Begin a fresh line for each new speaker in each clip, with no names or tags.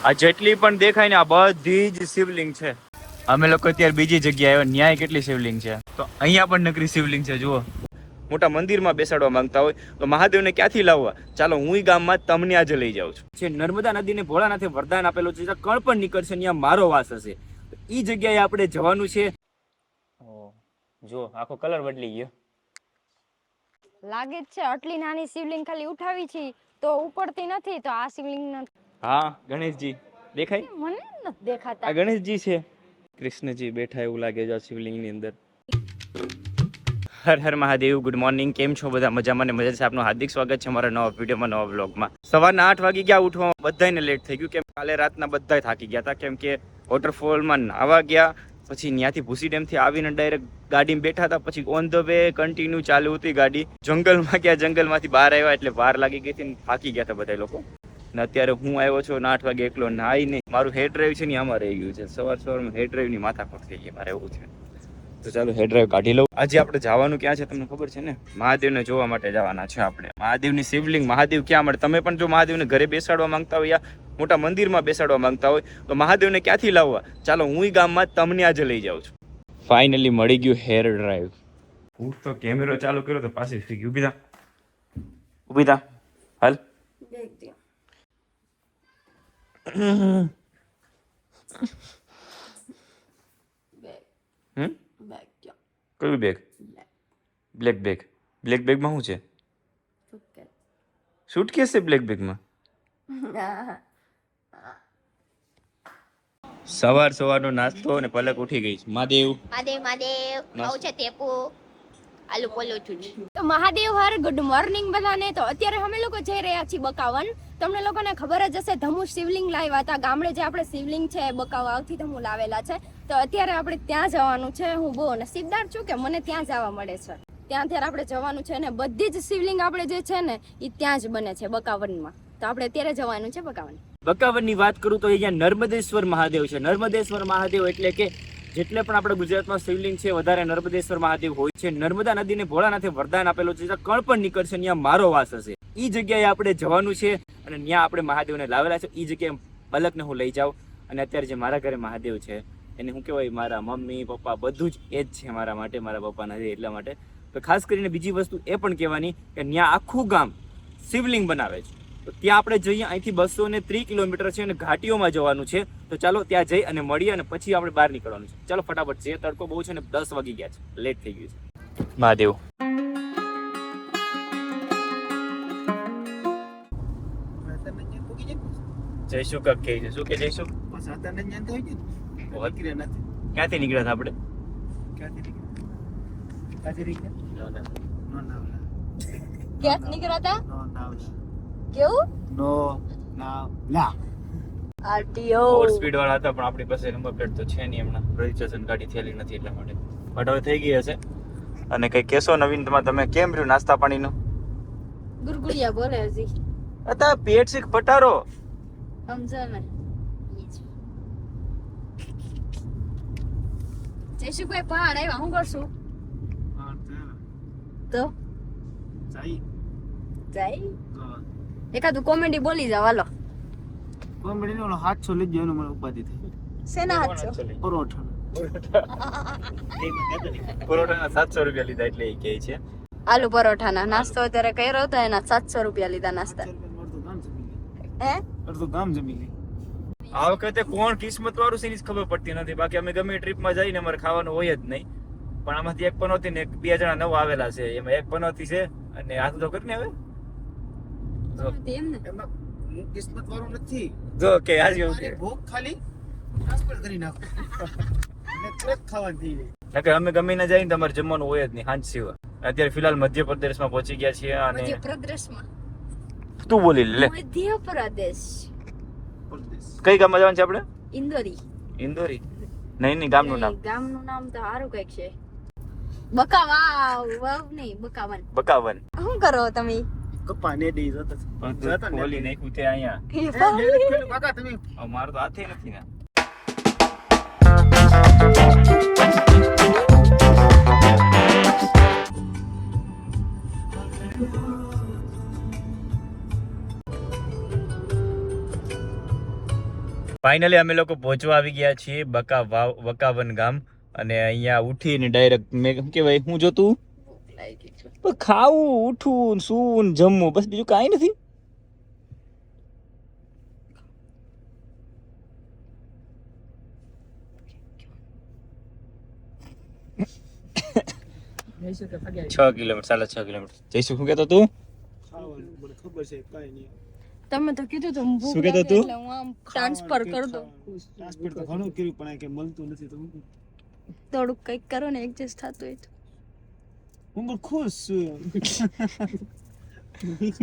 આ જેટલી પણ દેખાય ને આ બધી જ શિવલિંગ છે. અમે લોકો અત્યારે બીજી જગ્યાએ આવ્યા, ન્યાય કેટલી શિવલિંગ છે. તો અહીંયા પણ નકરી શિવલિંગ છે. જુઓ, મોટા મંદિરમાં બેસાડવા માંગતા હોય તો મહાદેવને ક્યાંથી લાવવા? ચાલો હું ગામમાં તમને આજે લઈ જાઉં છું. છે નર્મદા નદીને ભોળાનાથે વરદાન આપેલું છે, કણ પણ નીકળશે ત્યાં મારો વાસ હશે. એ જગ્યાએ આપણે જવાનું છે. જો આખો કલર બદલી ગયો
લાગે જ છે. આટલી નાની શિવલિંગ ખાલી ઉઠાવી છે તો ઉપડતી નથી. તો આ શિવલિંગ
હા ગણેશજી દેખાય?
મને નથી દેખાતા.
આ ગણેશજી છે. કૃષ્ણજી બેઠા એવું લાગે છે આ શિવલિંગની અંદર. હર હર મહાદેવ. Good morning. કેમ છો બધા? મજામાં ને મજા છે. આપનું હાર્દિક સ્વાગત છે મારા નવા વિડીયોમાં, નવા બ્લોગમાં. સવારના 8 વાગી ગયા ઉઠવામાં, બધાને લેટ થઈ ગયું. કેમ કાલે રાતના બધા થાકી ગયા હતા, કેમ કે વોટરફોલમાં નાવા ગયા, પછી ત્યાંથી ભૂસી ડેમથી આવીને ડાયરેક્ટ ગાડીમાં બેઠા હતા. પછી ઓન ધ વે કન્ટિન્યુ ચાલુ હતી ગાડી. જંગલમાં ગયા, જંગલમાંથી બહાર આવ્યા એટલે વાર લાગી ગઈ હતી, થાકી ગયા હતા બધા લોકો. ને અત્યારે હું આવ્યો છું 8 વાગે એકલો નાઈ નહીં. મારું હેર ડ્રાઈવ છે ને આમાં રહી ગયું છે. સવારમાં હેર ડ્રાઈવની માથાકૂટ થઈ ગઈ મારે, એવું છે. તો ચાલો હેર ડ્રાઈવ કાઢી લઉં. આજે આપણે જવાનું ક્યાં છે તમને ખબર છે ને? મહાદેવને જોવા માટે જવાના છે આપણે. મહાદેવની શિવલિંગ, મહાદેવ ક્યાં મળે? તમે પણ જો મહાદેવને ઘરે બેસાડવા માંગતા હોય યા મોટા મંદિરમાં બેસાડવા માંગતા હોય તો મહાદેવને ક્યાંથી લાવવા? ચાલો હું ગામમાં તમને આજે લઈ જાઉં છું. ફાઇનલી મળી ગયું હેર ડ્રાઈવ. હું તો કેમેરો ચાલુ કર્યો તો પાછી થઈ ગયું. ઊભી થા હાલ. કયું બેગ? Black bag. બ્લેક બેગમાં શું છે? સુટકેસ છે બ્લેક બેગમાં. સવારનો નાસ્તો અને પલક ઉઠી ગઈ છે. મહાદેવ
ખાવું છે તેપુ આલુ પોલો ચૂડી. તો મહાદેવ હર ગુડ મોર્નિંગ બધાને. તો અત્યારે અમે લોકો જઈ રહ્યા છીએ બકાવન. તમને લોકોને ખબર જ હશે, ધમુ શિવલિંગ લાવ્યા હતા. ગામડે જે આપણે શિવલિંગ છે બકાવાવથી ધમુ લાવેલા છે. તો અત્યારે આપણે ત્યાં જવાનું છે. હું બહુ નસીબદાર છું કે મને ત્યાં જવા મળે છે. ત્યાં અત્યારે આપણે જવાનું છે ને બધી જ શિવલિંગ આપણે જે છે ને એ ત્યાં જ બને છે બકાવનમાં. તો આપણે અત્યારે જવાનું છે બકાવન. બકાવનની વાત કરું તો અહીંયા નર્મદેશ્વર મહાદેવ છે. નર્મદેશ્વર મહાદેવ એટલે કે જેટલે પણ આપણે ગુજરાતમાં શિવલિંગ છે વધારે નર્મદેશ્વર મહાદેવ હોય છે. નર્મદા નદીને ભોળાનાથે વરદાન આપેલું છે, કણ પણ નીકળશે ત્યાં મારો વાસ હશે. એ જગ્યાએ આપણે જવાનું છે અને ત્યાં આપણે મહાદેવને લાવેલા છે. એ જગ્યાએ પલકને હું લઈ જાઉં. અને અત્યારે જે મારા ઘરે મહાદેવ છે એને હું કહેવાય, મારા મમ્મી પપ્પા બધું જ એ જ છે મારા માટે. મારા પપ્પા નથી એટલા માટે. તો ખાસ કરીને બીજી વસ્તુ એ પણ કહેવાની કે ત્યાં આખું ગામ શિવલિંગ બનાવે છે. તો ત્યાં આપણે જઈએ. અહીંથી 230 કિલોમીટર છે અને ઘાટીઓમાં જવાનું છે. તો ચાલો ત્યાં જઈ અને મળીએ અને પછી આપણે બહાર નીકળવાનું છે. ચાલો ફટાફટ જઈએ. તડકો બહુ છે ને 10 વાગી ગયા છે, લેટ થઈ ગયું છે. મહાદેવ જઈશું કક કે છે. શું કે જઈશું? ક્યાંથી નીકળ્યા હતા આપણે? ક્યાંથી નીકળ્યા હતા? કેવું? નો નાવલા. આરટીઓ ઓવર સ્પીડ વાળા હતા પણ આપણી પાસે નંબર પ્લેટ તો છે નહીં. હમણાં રજીસ્ટ્રેશન ગાડી થયેલી નથી એટલા માટે. બટ હવે થઈ ગઈ હશે. અને કઈ કેસો નવીનમાં તમે કેમ રહ્યું નાસ્તા પાણીનું? ગુરગુડિયા બોલે હજી. અતા પેટ શીખ પટારો સમજો ને. જયશુભાઈ પહાડ આવ્યા, શું કરશું? તો જાય એકાદું કોમેડી બોલી જાવ. હાલો કોમેડી નો 700 લઈ ગયો મને ઉપાધિ થઈ. શેના 700? પરોઠા. પરોઠાના 700 રૂપિયા લીધા એટલે એ કહે છે. આલુ પરોઠાના નાસ્તો અત્યારે કર્યો હતો, એના 700 રૂપિયા લીધા નાસ્તા. અડધું ગામ જમી લે. આ વખતે કોણ કિસ્મત વાળું છે એની ખબર પડતી નથી. બાકી અમે ગમે ટ્રીપમાં જઈને અમારે ખાવાનું હોય જ નહીં. પણ આમાંથી એક પનોતી ને 2 જણા નવા આવેલા છે. એમાં એક પનોતી છે અને આ તો કરીને હવે કિસ્મત વાળું નથી. જો કે આજે ભૂખ ખાલી ટ્રાન્સફર કરી નાખો એટલે ખાવાનું થઈ જાય. નકર અમે ગમે ના જઈને તમારે જમવાનું હોય જ નહીં સાંજ સિવાય. અત્યારે ફિલહાલ મધ્યપ્રદેશમાં પહોંચી ગયા છીએ. અને મધ્યપ્રદેશમાં તું બોલી લે. મધ્યપ્રદેશ કઈ ગામમાં જવાનું છે આપણે? ઇન્દોરી. ઇન્દોરી નહીં ગામનું નામ. ગામનું નામ તો સારું કઈક છે. બકાવાવ. વાવ નહીં બકાવન. બકાવન. શું કરો તમે? કપાને દી જતો જતો ને બોલી નાખ્યું તે અહીંયા. કાકા તમે મારો તો હાથે નથી ને.
ફાઇનલી અમે લોકો પહોંચવા આવી ગયા છીએ વકાવન ગામ અને અહીંયા ઉઠીને ડાયરેક્ટ મેં શું કહેવાય હું જોતું ખાવું ઉઠવું સૂવું જમવું બસ બીજું કાંઈ નથી. છ કિલોમીટર 6.5 કિલોમીટર જઈશું. શું કહેતો તું?
ખબર છે કાઈ નહીં.
તમે તો કીધું તો
શું કહેતો તું?
હું આમ ટ્રાન્સફર કર દો.
ટ્રાન્સફર તો ઘણું કર્યું પણ આ કે મળતું નથી તો
થોડુંક કંઈક કરો ને એડજસ્ટ થતું હોય તો.
હું બહુ ખુશ છું.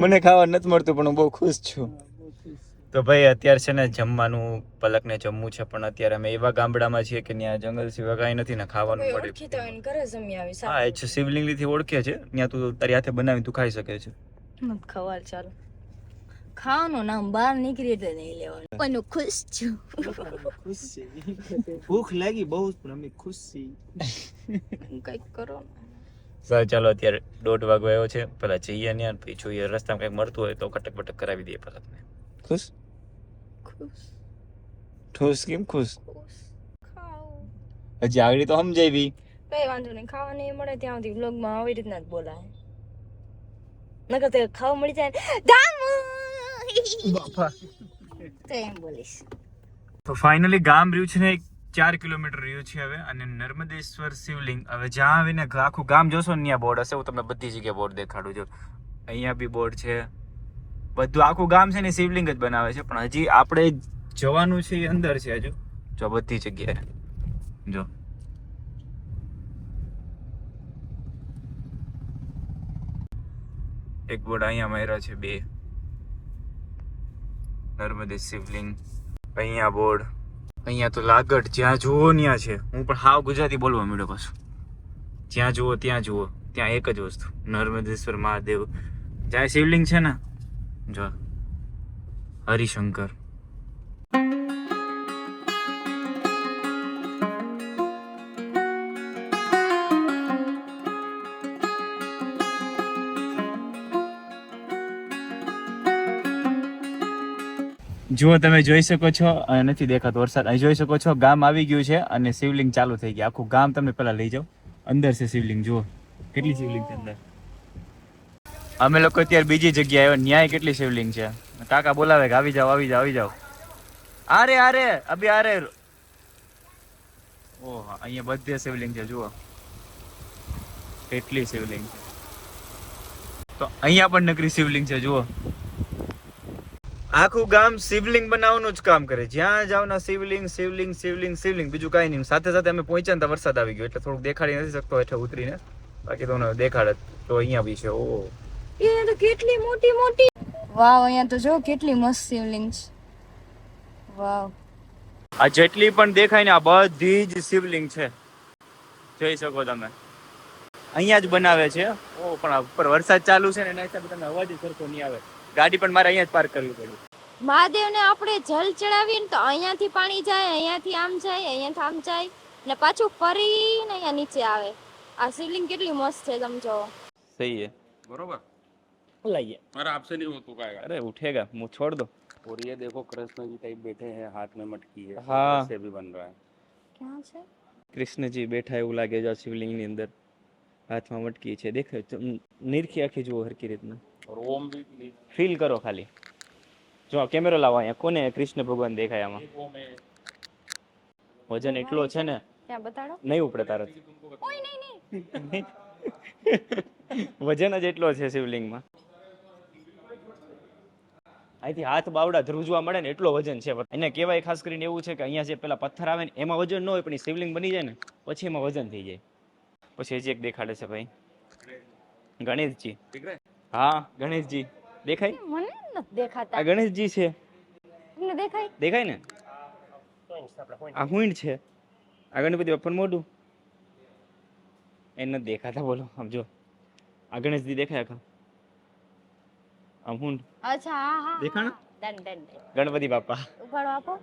મને ખાવા નથી મળતું પણ હું બહુ ખુશ છું. તો ભાઈ અત્યારે છે ને જમવાનું પલકને જમવું છે પણ અત્યારે અમે એવા ગામડામાં છીએ કે ત્યાં જંગલ સિવાય કાંઈ નથી ને ખાવાનું મળે.
ઓળખીતા હોય ને ઘરે જમી આવી
હા એ છે શિવલિંગથી ઓળખે છે ત્યાં તું તારી હાથે બનાવી તું ખાઈ શકે છે.
મત ખવાલ ચાલો ખાવાનું નામ બહાર નીકળી એટલે નહીં લેવાનું પણ હું ખુશ છું.
ખુશ છે. ભૂખ લાગી બહુ પણ અમે ખુશ છીએ.
કંઈક કરો
સર ચાલો અત્યારે 1:30 વાગો આવ્યો છે. પેલા જઈએ ને પછી જોઈએ રસ્તામાં કંઈક મળતું હોય તો કટક બટક કરાવી દઈએ પલકને. ખુશ
ખુશ
ઠોસ કેમ ખુશ?
ખાવ
હજી આગળ તો સમજાવી.
કઈ વાંધો નહીં ખાવા નહીં મળે ત્યાં સુધી વ્લોગમાં આવી રીતના જ બોલાય નકર તો ખાવા મળી જાય દામુ
બાપા
તો એમ બોલીશ.
તો ફાઇનલી ગામ રહ્યું છે ને 4 કિલોમીટર રહ્યું છે હવે અને નર્મદેશ્વર શિવલિંગ હવે જ્યાં આવીને આખું ગામ જોશો ને ત્યાં બોર્ડ હશે. હું તમને બધી જગ્યાએ બોર્ડ દેખાડું છું. અહીંયા બી બોર્ડ છે. બધું આખું ગામ છે ને શિવલિંગ જ બનાવે છે પણ હજી આપણે જવાનું છે એ અંદર છે હજુ જો બધી જગ્યાએ જો એક બોર્ડ અહીંયા માર્યા છે 2 નર્મદે શિવલિંગ. અહીંયા બોર્ડ અહીંયા તો લાગડ જ્યાં જુઓ ત્યાં છે. હું પણ હાવ ગુજરાતી બોલવા માંડ્યો પાછું. જ્યાં જુઓ ત્યાં એક જ વસ્તુ નર્મદેશ્વર મહાદેવ જ્યાં શિવલિંગ છે ને જો હરિશંકર. જુઓ તમે જોઈ શકો છો નથી દેખાતો વરસાદ. અહીં જોઈ શકો છો ગામ આવી ગયું છે અને શિવલિંગ ચાલુ થઈ ગયા. આખું ગામ તમને પેલા લઈ જાઓ. અંદર છે શિવલિંગ. જુઓ કેટલી શિવલિંગ છે અંદર. અમે લોકો અત્યારે બીજી જગ્યાએ આવ્યો ન્યાય કેટલી શિવલિંગ છે. કાકા બોલાવે કે આવી જાઓ આવી જાઓ આવી જાઓ. આરે અભી આરે. ઓહ અહીંયા બધે શિવલિંગ છે. જુઓ કેટલી શિવલિંગ છે. તો અહીંયા પણ નકરી શિવલિંગ છે. જુઓ આખું ગામ શિવલિંગ બનાવવાનું જ કામ કરે. જ્યાં જાવ ના શિવલિંગ શિવલિંગ શિવલિંગ શિવલિંગ બીજું કાંઈ નહીં. સાથે સાથે અમે પહોંચ્યા ને વરસાદ આવી ગયો એટલે થોડુંક દેખાડી નથી શકતો હેઠળ ઉતરીને. બાકી તો દેખાડે તો અહીંયા બી છે. ઓહ
અહીંયા તો કેટલી મોટી મોટી વાવ. અહીંયા તો જો કેટલી મસ્ત શિવલિંગ છે. વાવ
આ જેટલી પણ દેખાય ને આ બધી જ શિવલિંગ છે. જોઈ શકો તમે અહીંયા જ બનાવે છે. ઓ પણ ઉપર વરસાદ ચાલુ છે ને એના હિસાબે તમને અવાજ જ સરખો નહીં આવે. ગાડી પણ મારે અહીંયા જ પાર્ક કરવી પડી.
મહાદેવને આપણે જલ ચડાવીએ ને તો અહીંયાથી પાણી જાય અહીંયાથી આમ જાય અહીંયાથી આમ જાય ને પાછું ફરીને અહીંયા નીચે આવે. આ શિવલિંગ કેટલી મસ્ત છે તમે જો.
सही है
बरोबर.
लाइए.
अरे आपसे नहीं हो तो क्या.
अरे उठेगा मुंह छोड़ दो.
और ये देखो कृष्ण जी टाइप बैठे हैं हाथ में मटकी है.
हाँ.
ऐसे भी बन रहा है.
ક્યાં છે
કૃષ્ણજી બેઠા એવું લાગે છે શિવલિંગ ની અંદર. હાથમાં મટકી છે. દેખાય નિરખી આખી જુઓ હરકી રીતના.
और ओम भी
ફીલ કરો ખાલી. જો કેમેરો લાવો અહીંયા. કોને કૃષ્ણ ભગવાન દેખાય આમાં?
ओम है.
વજન એટલો છે ને
ત્યાં બતાડો.
નહીં ઉપડે તારે.
ઓય નહીં
વજન જ એટલો છે શિવલિંગમાં. અહીંથી હાથ બાવડા ધ્રુજવા મળે ને એટલો વજન છે. એને કહેવાય ખાસ કરીને એવું છે કે અહીંયા જે પેલા પથ્થર આવે ને એમાં વજન ન હોય પણ શિવલિંગ બની જાય ને પછી એમાં વજન થઈ જાય. પછી હજી એક દેખાડે છે ભાઈ ગણેશજી.
दिख रहा है.
હા ગણેશજી દેખાય.
મને નથી દેખાતા.
આ ગણેશજી છે.
તમને દેખાય
દેખાય ને આ હુંડ છે. આ ગણપતિ બાપાનું મોઢું એને નથી દેખાતા. બોલો આમ જો આ ગણેશજી દેખાય આખા આમ હુંડ.
અચ્છા હા હા
દેખાણ?
ડન ડન
गणपति पापा.
ઉપાડો આપો.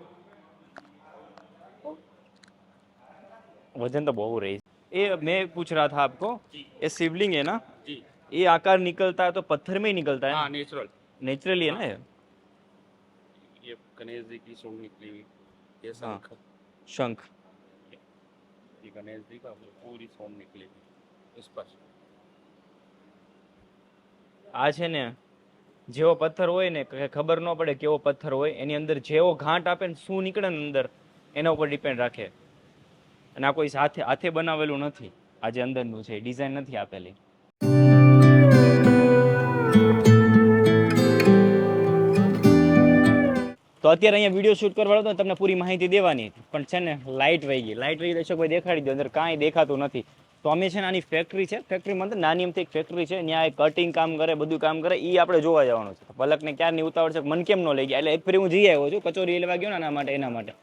वजन तो बहुत रही. ये मैं पूछ रहा था आपको ये शिवलिंग है ना
जी.
ये आकार निकलता है तो पत्थर में ही निकलता है.
हाँ नेचुरल.
नेचुरली है ना ये.
ये गणेश जी की सूंड निकली हुई. ये शंख
શંખ.
ये गणेश जी का पूरी सोम निकलेगी इस पर
આ છે ને જેવો પથ્થર હોય ને કે ખબર ન પડે કેવો પથ્થર હોય, એની અંદર જેવો ઘાટ આપે ને શું નીકળે ને અંદર એના ઉપર ડિપેન્ડ રાખે. અને આ કોઈ સાથે હાથે બનાવેલું નથી, આ જે અંદરનું છે ડિઝાઇન નથી આપેલી. તો અત્યારે અહીંયા વિડીયો શૂટ કરવાનો હતો, તમને પૂરી માહિતી દેવાની હતી, પણ છે ને લાઇટ વહી ગઈ. લાઇટ વહી દર્શક ભાઈ દેખાડી દો, અંદર કાંઈ દેખાતું નથી. તો અમે છે ને આની ફેક્ટરી છે, ફેક્ટરીમાં અંદર નાની એમથી એક ફેક્ટરી છે, ત્યાં કટિંગ કામ કરે, બધું કામ કરે, એ આપણે જોવા જવાનું છે. પલકને ક્યારની ઉતાવળ છે, મને કેમ ન લઈ ગયા, એટલે એક ફરી હું જઈ આવ્યો છું, કચોરી લેવા ગયો ને એના માટે.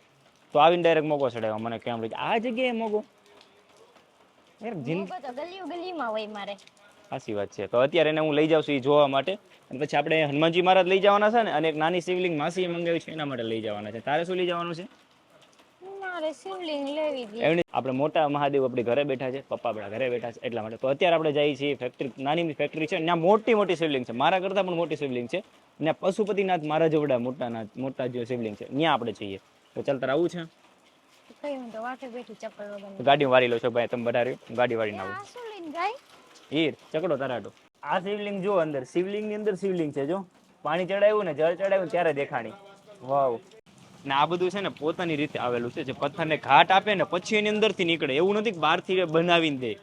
તો આવીને ડાયરેક્ટ મોકો ચડાવ્યો, મને કેમ લઈ આ જગ્યાએ મોકો યાર
ગલીમાં હોય મારે.
સાચી વાત છે. તો અત્યારે એને હું લઈ જાઉં છું એ જોવા માટે, અને પછી આપણે હનુમાનજી મહારાજ લઈ જવાના છે ને, અને એક નાની શિવલિંગ માસીએ મંગાવી છે એના માટે લઈ જવાના છે. તારે શું લઈ જવાનું છે?
મારે શિવલિંગ લેવી છે.
એમની આપણે મોટા મહાદેવ આપણી ઘરે બેઠા છે, પપ્પા આપણા ઘરે બેઠા છે, એટલા માટે. તો અત્યારે આપણે જઈએ છીએ ફેક્ટરી, નાની ફેક્ટરી છે, ત્યાં મોટી મોટી શિવલિંગ છે, મારા કરતાં પણ મોટી શિવલિંગ છે, ત્યાં પશુપતિનાથ મારા જેવડા મોટા જે શિવલિંગ છે, ત્યાં આપણે જઈએ. તો ચાલ તારે આવું છે? ગાડી વારી લો છો ભાઈ, તમે બધા રહ્યો, ગાડી વારી ના આવો. હીર ચકડો તરાટો. આ શિવલિંગ જો અંદર, શિવલિંગ ની અંદર શિવલિંગ છે, જો પાણી ચડાવ્યું ને જળ ચડાવ્યું ત્યારે દેખાણી. વાવ. ને આ બધું છે ને પોતાની રીતે આવેલું છે, જે પથ્થરને ઘાટ આપે ને પછી એની અંદરથી નીકળે, એવું નથી કે બહારથી બનાવીને દે.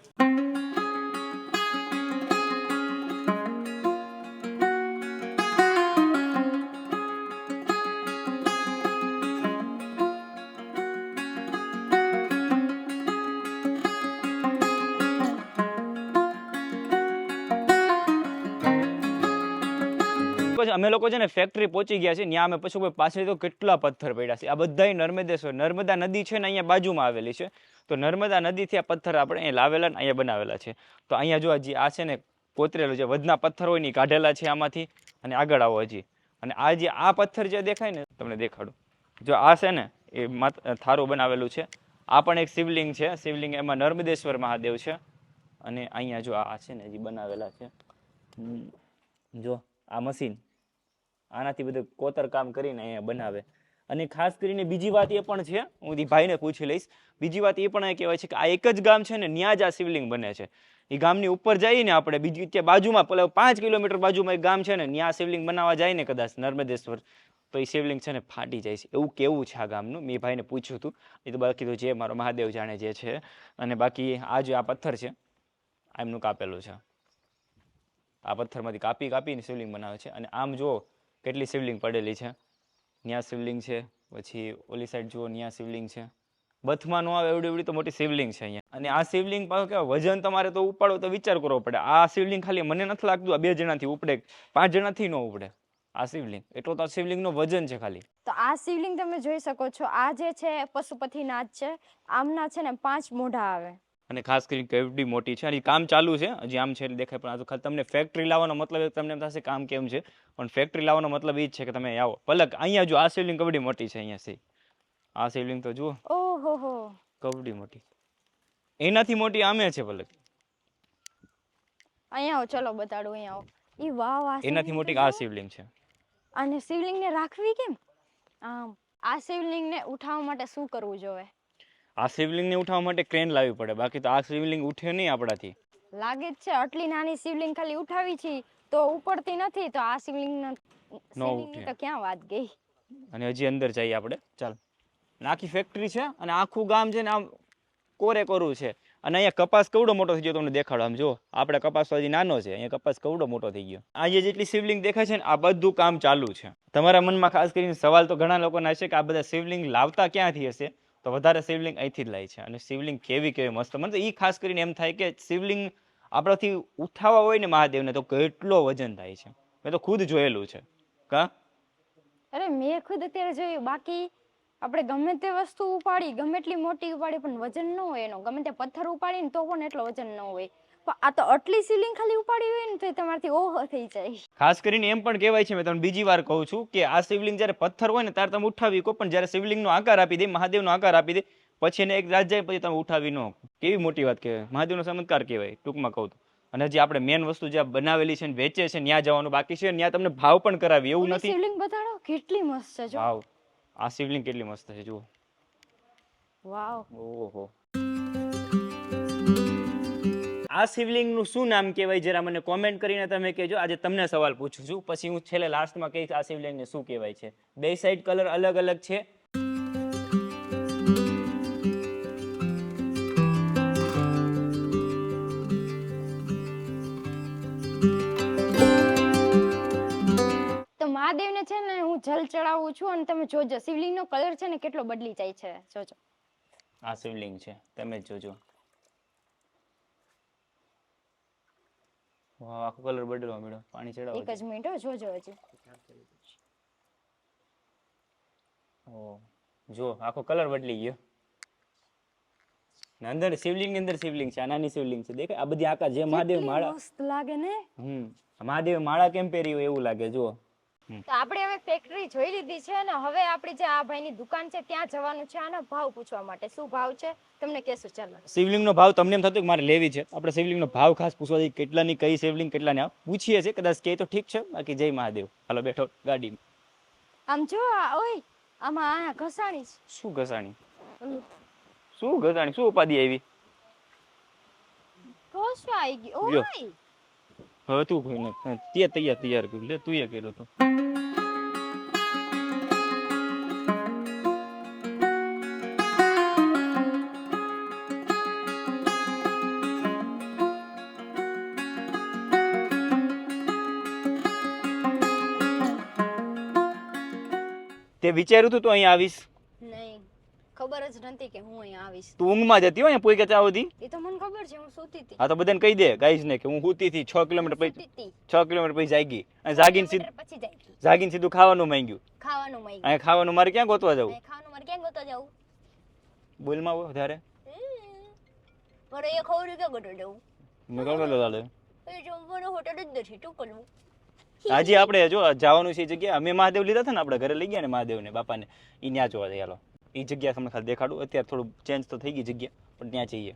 અમે લોકો છે ને ફેક્ટરી પહોંચી ગયા છે, ત્યાં અમે પછી પાછળ તો કેટલા પથ્થર પડ્યા છે. આ બધા નર્મદેશ્વર, નર્મદા નદી છે ને અહીંયા બાજુમાં આવેલી છે, તો નર્મદા નદીથી આ પથ્થર આપણે અહીંયા લાવેલા ને અહીંયા બનાવેલા છે. તો અહીંયા જો હજી આ છે ને કોતરેલું છે, વધના પથ્થર હોય ને કાઢેલા છે આમાંથી. અને આગળ આવો હજી, અને આ જે આ પથ્થર જે દેખાય ને તમને દેખાડું, જો આ છે ને એ થારું બનાવેલું છે. આ પણ એક શિવલિંગ છે, શિવલિંગ એમાં નર્મદેશ્વર મહાદેવ છે. અને અહીંયા જો આ છે ને હજી બનાવેલા છે, જો આ મશીન આનાથી બધું કોતર કામ કરીને અહીંયા બનાવે. અને ખાસ કરીને બીજી વાત એ પણ છે, હું ભાઈને પૂછી લઈશ, બીજી વાત એ પણ એ કહેવાય છે કે આ એક જ ગામ છે ને ત્યાં જ આ શિવલિંગ બને છે. એ ગામની ઉપર જઈએ ને આપણે, બીજી ત્યાં બાજુમાં 5 કિલોમીટર બાજુમાં એક ગામ છે ને, ત્યાં શિવલિંગ બનાવવા જાય ને કદાચ નર્મદેશ્વર, તો એ શિવલિંગ છે ને ફાટી જાય છે, એવું કેવું છે આ ગામનું. મેં ભાઈને પૂછ્યું હતું, એ તો બાકી તો જે મારો મહાદેવ જાણે જે છે. અને બાકી આ જે આ પથ્થર છે આ એમનું કાપેલું છે, આ પથ્થરમાંથી કાપીને શિવલિંગ બનાવે છે. અને આમ જો કેટલી શિવલિંગ પડેલી છે, ત્યાં શિવલિંગ છે, પછી ઓલી સાઈડ જુઓ ત્યાં શિવલિંગ છે, બથમાં ન આવે એવડી તો મોટી શિવલિંગ છે અહીંયા. અને આ શિવલિંગ પાછું કેવા વજન તમારે તો ઉપાડો તો વિચાર કરવો પડે. આ શિવલિંગ ખાલી મને નથી લાગતું આ 2 જણાથી ઉપડે, 5 જણાથી ન ઉપડે આ શિવલિંગ, એટલો તો આ શિવલિંગનો વજન છે ખાલી.
તો આ શિવલિંગ તમે જોઈ શકો છો, આ જે છે પશુપતિનાથ છે, આમના છે ને 5 મોઢા આવે.
અને ખાસ કરીને કેવડી મોટી છે, અને કામ ચાલુ છે હજી, આમ છે દેખાય. પણ આ તો ખાલી તમને ફેક્ટરી લાવવાનો મતલબ તમને એમ થશે કામ કેમ છે, પણ ફેક્ટરી લાવવાનો મતલબ એ જ છે કે તમે આવો. પલક અહીંયા જો આ શિવલિંગ કવડી મોટી છે, અહીંયા છે આ શિવલિંગ તો જુઓ,
ઓહો
કવડી મોટી, એનાથી મોટી આમે છે પલક.
અહીંયા આવો, ચલો બતાડું, અહીંયા આવો. ઈ વાવ,
એનાથી મોટી આ શિવલિંગ છે.
અને શિવલિંગને રાખવી કેમ? આ શિવલિંગને ઉઠાવવા માટે શું કરવું જોઈએ?
આ શિવલિંગને ઉઠાવવા માટે ક્રેન લાવવી પડે, બાકી તો આ શિવલિંગ ઉઠે નહીં આપણાથી.
લાગે જ છે, આટલી નાની શિવલિંગ ખાલી ઉઠાવી છે તો ઉપડતી નથી, તો આ શિવલિંગ તો ક્યાં વાત ગઈ.
અને હજી અંદર જઈએ આપણે, ચાલ. આખી ફેક્ટરી છે અને આખું ગામ છે ને આમ કોરે કોરું છે. અને અહીંયા કપાસ કવડો મોટો થઈ ગયો તમને દેખાડો, આમ જો આપણે કપાસ તો હજી નાનો છે, અહીંયા કપાસ કવડો મોટો થઈ ગયો. આ જેટલી શિવલિંગ દેખાય છે ને આ બધું કામ ચાલુ છે. તમારા મનમાં ખાસ કરીને સવાલ તો ઘણા લોકોના હશે કે આ બધા શિવલિંગ લાવતા ક્યાંથી હશે, તો વધારે શિવલિંગ અહીંથી જ લાય છે. અને શિવલિંગ કેવી મસ્ત, મને તો એ ખાસ કરીને એમ થાય કે શિવલિંગ આપણાથી ઉઠાવવા હોય ને મહાદેવને તો કેટલો વજન થાય છે. મેં તો ખુદ જોયેલું છે. કા
અરે મેં ખુદ અત્યારે જોયું. બાકી આપણે ગમે તે વસ્તુ ઉપાડી, ગમે એટલી મોટી ઉપાડી, પણ વજન ન હોય એનો. ગમે તે પથ્થર ઉપાડીને તો પણ એટલો વજન ન હોય, પણ આ તો આટલી શિવલિંગ ખાલી ઉપાડી હોય ને તો તમારાથી ઓહો થઈ જાય.
ખાસ કરીને એમ પણ કહેવાય છે, મેં તમને બીજી વાર કહું છું, કે આ શિવલિંગ જ્યારે પથ્થર હોય ને ત્યારે તમે ઉઠાવી કો, પણ જ્યારે શિવલિંગનો આકાર આપી દે, મહાદેવનો આકાર આપી દે, પછી એને એક રાત જાય પછી તમે ઉઠાવી ન. કેવી મોટી વાત કહેવાય, મહાદેવનો ચમત્કાર કહેવાય ટૂંકમાં કહું તો. અને હજી આપણે મેન વસ્તુ જે બનાવેલી છે ને વેચે છે ત્યાં જવાનું બાકી છે, ત્યાં તમને ભાવ પણ કરાવી, એવું નથી.
શિવલિંગ બતાડો કેટલી મસ્ત છે, જો
વાવ, આ શિવલિંગ કેટલી મસ્ત છે જુઓ.
વાવ.
ઓહો. આ શિવલિંગ નું શું નામ કહેવાય જરા મને કોમેન્ટ કરીને તમે કહેજો. આજે તમને સવાલ પૂછું છું, પછી હું છેલ્લે લાસ્ટમાં કહીશ આ શિવલિંગને શું કહેવાય છે. બે સાઈડ કલર અલગ અલગ છે.
તો મહાદેવને છે ને હું જલ ચડાવું છું અને તમે જોજો શિવલિંગનો કલર છે ને કેટલો બદલી જાય છે. જોજો.
આ શિવલિંગ છે, તમે જ જોજો. વાહ, આખો કલર બદલવા મળ્યો. પાણી ચડાવો.
એક જ મિનિટ હો, જોજો હજી.
ઓ જો આખો કલર બદલી ગયો. ને અંદર શિવલિંગ ની અંદર શિવલિંગ છે. આ નાની શિવલિંગ છે, દેખાય? આ બધી આકા જે મહાદેવ
કેટલી
માળા.
મસ્ત લાગે ને.
મહાદેવ માળા કેમ પહેરી હોય એવું લાગે. જુઓ.
તો આપણે હવે ફેક્ટરી જોઈ લીધી છે અને હવે આપણી જે આ ભાઈની દુકાન છે ત્યાં જવાનું છે આનો ભાવ પૂછવા માટે. શું ભાવ છે તમને કહેશું. ચાલો.
શિવલિંગ નો ભાવ તમને એમ થતું કે મારે લેવી છે, આપણે શિવલિંગ નો ભાવ ખાસ પૂછવા જઈએ. કેટલાની કઈ શિવલિંગ કેટલાની આ પૂછીએ છે. કદાચ કે તો ઠીક છે, બાકી જય મહાદેવ. હાલો બેઠો ગાડી.
આમ જો ઓય આમાં આ ઘસાણી છે.
શું ઘસાણી? શું ઘસાણી? શું ઉપાધિ આવી?
ઘસા આવી ગઈ.
લ્યો.
ઓય
હવે તું કોઈ ને તે તૈયાર કર્યું. લે તું એ કર્યો તો. તે વિચાર્યું તું અહીં આવીશ?
નહીં, ખબર જ નથી કે હું અહીંયા આવીશ.
તું ઊંઘમાં જતી હોય પોઈ કે ચાવ હતી?
એ તો મને ખબર છે, હું સૂતી હતી.
હા તો બધાને કહી દે ગાઈસ ને કે હું સૂતી હતી 6 કિલોમીટર પછી.
સૂતી હતી.
6 કિલોમીટર પછી જાગી અને જાગીને સીધું
પછી જાય
જાગીને સીધું ખાવાનું માંગ્યું.
ખાવાનું મઈ
અહીં ખાવાનું મારે ક્યાં ગોતવા જવું?
ખાવાનું મારે ક્યાં ગોતવા જાવું?
બોલમાં વધારે
મારે એ ખબર કે ગોતો જાવું.
મેં કહું લો ચાલે.
એ જમવાનો હોટલ જ નથી, શું કરવું?
આજે આપણે જો જવાનું છે એ જગ્યા અમે મહાદેવ લીધા હતા ને, આપણે ઘરે લઈ ગયા ને મહાદેવને બાપાને, એ ત્યાં જોવા જઈએ. હાલો એ જગ્યા તમને ખાલી દેખાડું. અત્યારે થોડું ચેન્જ તો થઈ ગઈ જગ્યા, પણ ત્યાં જઈએ.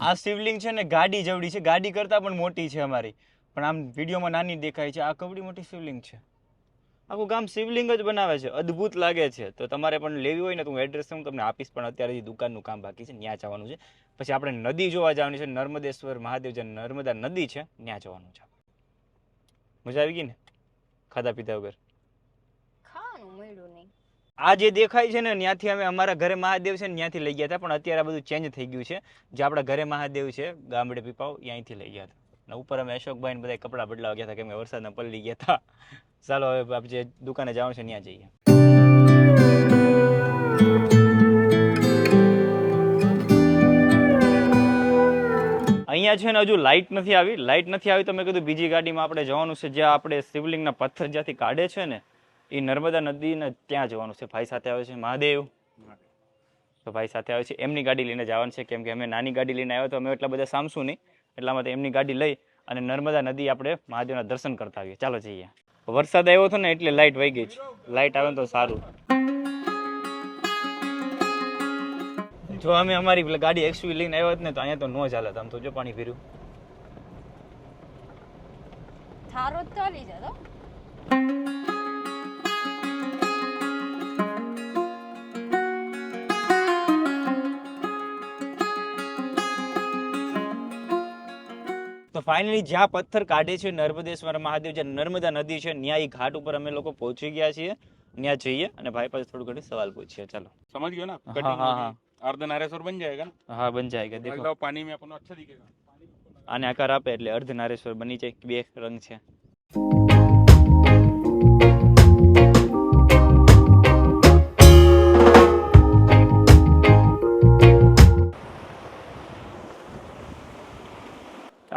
આ શિવલિંગ છે ને ગાડી જેવડી છે, ગાડી કરતાં પણ મોટી છે અમારી, પણ આમ વિડીયોમાં નાની દેખાય છે. આ કવડી મોટી શિવલિંગ છે. આખું ગામ શિવલિંગ જ બનાવે છે, અદ્ભુત લાગે છે. તો તમારે પણ લેવી હોય ને તો હું એડ્રેસ હું તમને આપીશ, પણ અત્યારે દુકાનનું કામ બાકી છે, ત્યાં જવાનું છે. પછી આપણે નદી જોવા જવાની છે, નર્મદેશ્વર મહાદેવ જે નર્મદા નદી છે ત્યાં જવાનું છે. મજા આવી ગઈ ને ખાધા પીધા વગર?
ખાવાનું મળ્યું નહીં.
આ જે દેખાય છે ને ત્યાંથી અમે અમારા ઘરે મહાદેવ છે ને ત્યાંથી લઈ ગયા હતા, પણ અત્યારે આ બધું ચેન્જ થઈ ગયું છે. જે આપણા ઘરે મહાદેવ છે ગામડે પીપાવ ત્યાંથી લઈ ગયા હતા. અને ઉપર અમે અશોકભાઈ ને બધા કપડાં બદલાવા ગયા હતા કેમ કે વરસાદમાં પલળી ગયા હતા. ચાલો હવે આપણે જે દુકાને જવાનું છે ત્યાં જઈએ. અહીંયા છે ને હજુ લાઇટ નથી આવી. તો મેં કીધું બીજી ગાડીમાં આપણે જવાનું છે જ્યાં આપણે શિવલિંગના પથ્થર જ્યાંથી કાઢે છે ને એ નર્મદા નદીને ત્યાં જવાનું છે. ભાઈ સાથે આવે છે મહાદેવ, તો ભાઈ સાથે આવે છે. એમની ગાડી લઈને જવાનું છે કેમ કે અમે નાની ગાડી લઈને આવ્યા તો અમે એટલા બધા સામશું નહીં, એટલા માટે એમની ગાડી લઈ અને નર્મદા નદી આપણે મહાદેવના દર્શન કરતા આવીએ. ચાલો જઈએ. વરસાદ આવ્યો હતો ને એટલે લાઇટ વહી ગઈ છે. લાઇટ આવે તો સારું. જો અમે અમારી ગાડી એક્સયુવી લઈને આવ્યા ને તો અહીંયા તો ન ચાલે. આમ તો જો પાણી ભર્યું.
થારો જ ચાલી જતો.
તો ફાઇનલી જ્યાં પથ્થર કાઢે છે નર્મદેશ્વર મહાદેવ, જે નર્મદા નદી છે ત્યાં એ ઘાટ ઉપર અમે લોકો પહોંચી ગયા છીએ. ત્યાં જઈએ અને ભાઈ પાસે થોડું ઘણું સવાલ પૂછીએ. ચાલો.
समझ गए ना?
हाँ, हाँ, हाँ.
अर्धनारेश्वर बन जाएगा ना?
હા બન જાયગા.
लग
દેખો
रहा पानी में अपन अच्छा दिखेगा.
આને આકાર આપે એટલે અર્ધનારેશ્વર બની જાય. બે રંગ છે.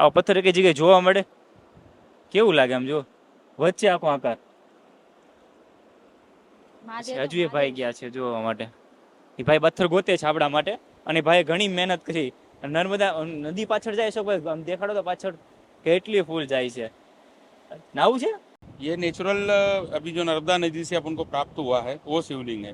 આવો પથ્થર એક જગ્યાએ જોવા મળે, કેવું લાગે આમ? જો વચ્ચે આખો આકાર. હજુ એ ભાઈ ગયા છે જોવા માટે. એ ભાઈ પથ્થર ગોતે છે આપણા માટે અને ભાઈ ઘણી મહેનત કરી. નર્મદા નદી પાછળ જાય છે, આમ દેખાડો તો પાછળ કેટલી ફૂલ જાય છે. નાવું છે?
ये नेचुरल अभी जो नर्मदा नदी से अपन को प्राप्त हुआ है वो शिवलिंग है।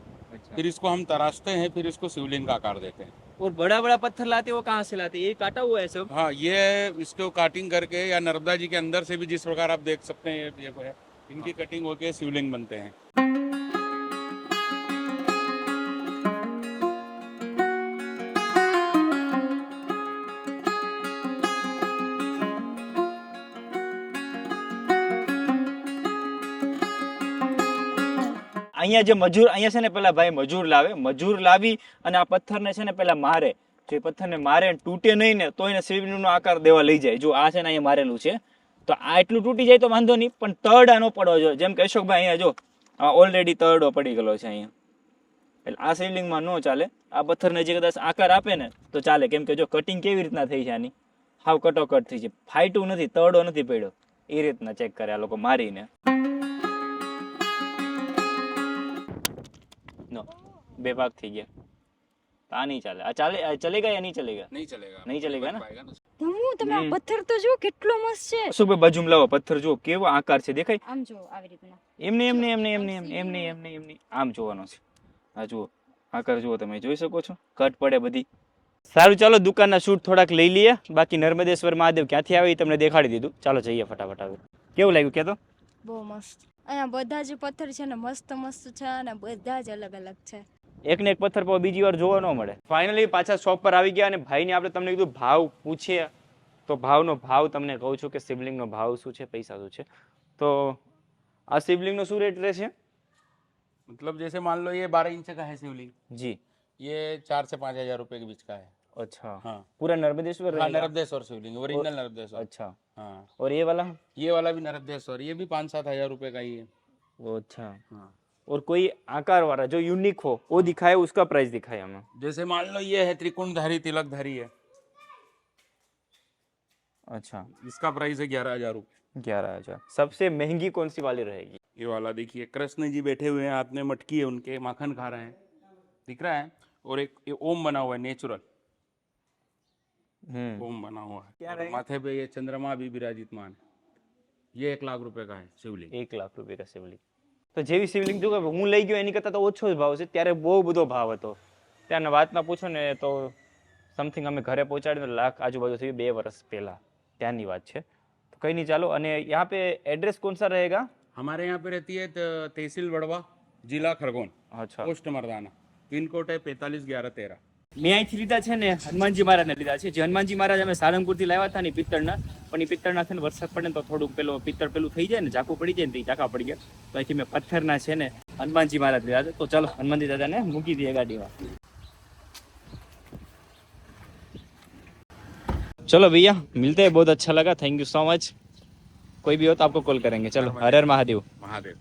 फिर इसको हम तराशते हैं, फिर इसको शिवलिंग का आकार देते हैं।
और बड़ा बड़ा पत्थर लाते हो कहाँ से लाते हैं? ये काटा हुआ है सब?
हाँ, ये इसको काटिंग करके या नर्मदा जी के अंदर से भी जिस प्रकार आप देख सकते हैं ये है, इनकी कटिंग होके शिवलिंग बनते हैं।
અહીંયા જે મજૂર અહીંયા છે ને પેલા ભાઈ મજૂર લાવી અને આ પથ્થરને છે ને પેલા મારે, જો એ પથ્થરને મારે ને તૂટે નહીં ને તો એને શિવલિંગનો આકાર દેવા લઈ જાય. જો આ છે ને અહીંયા મારેલું છે તો આ એટલું તૂટી જાય તો વાંધો નહીં, પણ તરડા ન પડવો જોઈએ. જેમ કે અશોકભાઈ અહીંયા જો ઓલરેડી તરડો પડી ગયેલો છે અહીંયા, એટલે આ શિવલિંગમાં ન ચાલે. આ પથ્થરને જે કદાચ આકાર આપે ને તો ચાલે, કેમ કે જો કટિંગ કેવી રીતના થઈ છે આની, હાવ કટોકટ થઈ છે, ફાઈટું નથી, તરડો નથી પડ્યો, એ રીતના ચેક કરે આ લોકો મારીને. બે ભાગ થઈ ગયા, આ નહીં ચાલે. આ ચાલે, ચલેગા યા નહીં ચલેગા?
नहीं चलेगा,
નહીં ચલેગા ને?
पाएगा ना।
ધમુ તમે આ પથ્થર તો જો કેટલો મસ્ત છે.
અશોકભાઈ બાજુમાં લાવો પથ્થર, જુઓ કેવો આકાર છે, દેખાય?
આમ જો આવી રીતના
એમને આમ જોવાનો છે. હા જુઓ આકાર જુઓ, તમે જોઈ શકો છો, કટ પડે બધી. સારું, ચાલો દુકાનના શૂટ થોડાક લઈ લઈએ. બાકી નર્મદેશ્વર મહાદેવ ક્યાંથી આવે એ તમને દેખાડી દીધું. ચાલો જઈએ ફટાફટ. આવે કેવું લાગ્યું કે? તો
બહુ મસ્ત. અહીંયા બધા જ પથ્થર છે ને મસ્ત છે અને બધા જ અલગ અલગ છે.
એક ને એક પથ્થર પર બીજી વાર જોવા ન મળે. ફાઇનલી પાછા શોપ પર આવી ગયા અને ભાઈને આપણે તમને કીધું ભાવ પૂછીએ, તો ભાવનો ભાવ તમને કહું છું કે શિવલિંગનો ભાવ શું છે, પૈસા શું છે. તો આ શિવલિંગનો શું રેટ રહેશે?
मतलब जैसे मान लो ये 12 इंच का है शिवलिंग,
જી,
ये 4 से 5 हजार रुपए के बीच का है।
अच्छा,
हाँ,
पूरा नर्मदेश्वर
हाँ
रहेगा?
नर्मदेश्वर शिवलिंग, ओरिजिनल नर्मदेश्वर।
अच्छा,
हाँ,
और ये वाला?
ये वाला भी नर्मदेश्वर, ये भी 5-7 हजार रुपए का ही है।
वो अच्छा,
हाँ,
और कोई आकार वाला जो यूनिक हो वो दिखाए, उसका प्राइस दिखाए हमें.
जैसे मान लो ये है त्रिकोणधारी तिलकधारी है,
अच्छा,
इसका प्राइस है 11,000 रुपये।
11,000. सबसे महंगी कौन सी वाली रहेगी?
ये वाला देखिए, कृष्ण जी बैठे हुए हैं, हाथ में मटकी है उनके, माखन खा रहे हैं, दिख रहा है। और एक ये ओम बना हुआ है नेचुरल, ओम बना हुआ है।
क्या
और
रहेगा?
माथे पे ये चंद्रमा भी विराजितमान है। ये 1 लाख रुपए का है शिवलिंग।
1 लाख રૂપિયા का શિવલિંગ. તો જેવી શિવલિંગ જો હું લઈ ગયો એની કરતાં તો ઓછો જ ભાવ છે. ત્યારે બહુ બધો ભાવ હતો. ત્યારના વાતમાં પૂછો ને તો સમથિંગ અમે ઘરે પહોંચાડીને લાખ આજુબાજુ થઈ 2 વર્ષ પહેલા ત્યાંની વાત છે. તો કંઈ નહીં, ચાલો. અને यहाँ पे एड्रेस कौन सा रहेगा?
हमारे यहाँ पे रहती है तहसील बड़वा, जिला खरगोन,
અચ્છા,
पोस्ट मर्दाना, पिन कोड है 451113।
મેં અહીંથી લીધા છે ને હનુમાનજી મહારાજને લીધા છે. જે હનુમાનજી મહારાજ અમે સારંગપુરથી લાવ્યા હતા ને પિત્તળના, પણ એ પિત્તળના છે ને વરસાદ પડે ને તો થોડુંક પિત્તળ પેલું થઈ જાય ને, ઝાંખું પડી જાય ને, તો ઝાંખા પડી ગયા. તો અહીંથી મેં પથ્થરના છે ને હનુમાનજી મહારાજ લીધા છે. તો ચાલો હનુમાનજી દાદાને મૂકી દઈએ ગાડીમાં. चलो भैया, मिलते हैं. बहुत अच्छा लगा, थैंक यू सो मच. कोई भी हो तो आपको कॉल करेंगे. चलो, हर हर महादेव.
महादेव।